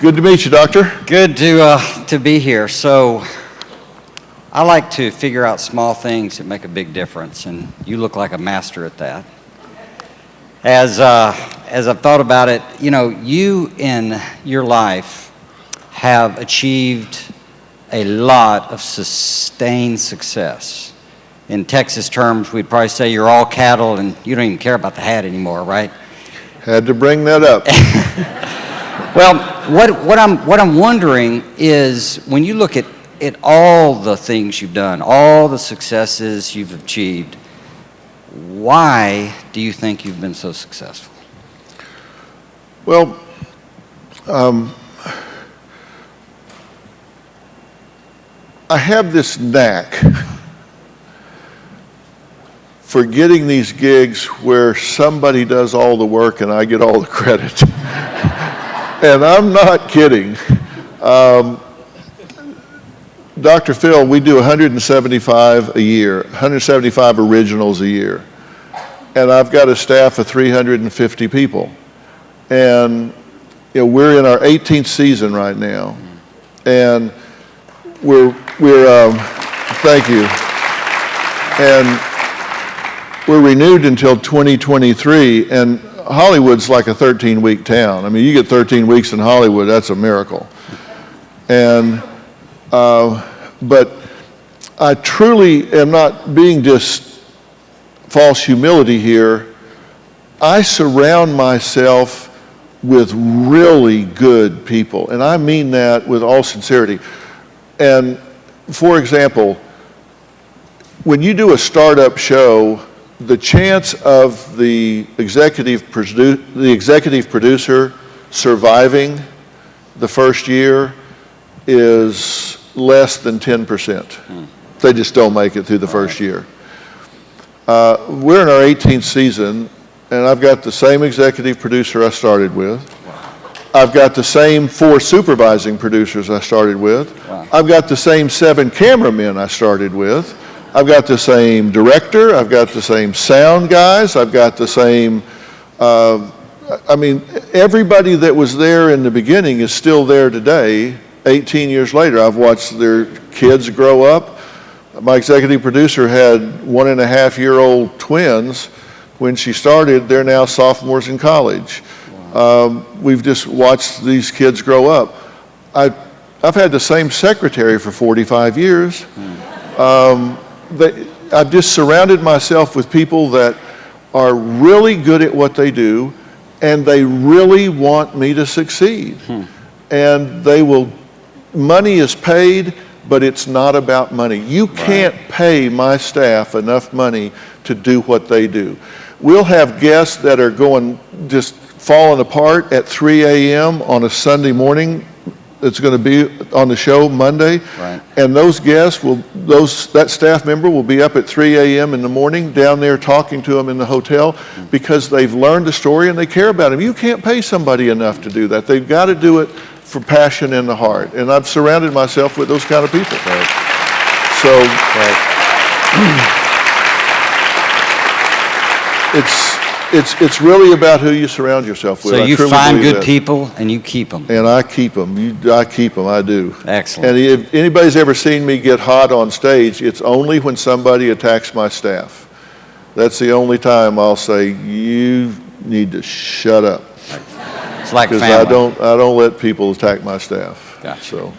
Good to meet you, Doctor. Good to be here. So I like to figure out small things that make a big difference, and you look like a master at that. As I've thought about it, you in your life have achieved a lot of sustained success. In Texas terms, we'd probably say you're all cattle and you don't even care about the hat anymore, right? Had to bring that up. Well, what I'm wondering is when you look at all the things you've done, all the successes you've achieved, why do you think you've been so successful? Well, I have this knack for getting these gigs where somebody does all the work and I get all the credit. And I'm not kidding. Dr. Phil, we do 175 a year, 175 originals a year. And I've got a staff of 350 people. And we're in our 18th season right now. And we're thank you. And we're renewed until 2023, and Hollywood's like a 13-week town. I mean, you get 13 weeks in Hollywood, that's a miracle. And, but I truly am not being just false humility here. I surround myself with really good people, and I mean that with all sincerity. And for example, when you do a startup show, the chance of the executive producer surviving the first year is less than 10%. They just don't make it through the first year. We're in our 18th season, and I've got the same executive producer I started with. I've got the same 4 supervising producers I started with. Wow. I've got the same 7 cameramen I started with. I've got the same director, I've got the same sound guys, I've got the same, everybody that was there in the beginning is still there today, 18 years later. I've watched their kids grow up. My executive producer had 1.5-year-old twins. When she started, they're now sophomores in college. Wow. We've just watched these kids grow up. I've had the same secretary for 45 years. I've just surrounded myself with people that are really good at what they do, and they really want me to succeed. And money is paid, but it's not about money. You can't pay my staff enough money to do what they do. We'll have guests that are just falling apart at 3 a.m. on a Sunday morning. It's going to be on the show Monday, right. And those guests that staff member will be up at 3 a.m. in the morning down there talking to them in the hotel because they've learned the story and they care about him. You can't pay somebody enough to do that. They've got to do it for passion in the heart, and I've surrounded myself with those kind of people. Right. So it's really about who you surround yourself with. So you find good people and you keep them. And I keep them. I keep them. I do. Excellent. And if anybody's ever seen me get hot on stage, it's only when somebody attacks my staff. That's the only time I'll say, you need to shut up. It's like because family. I don't let people attack my staff. Gotcha. So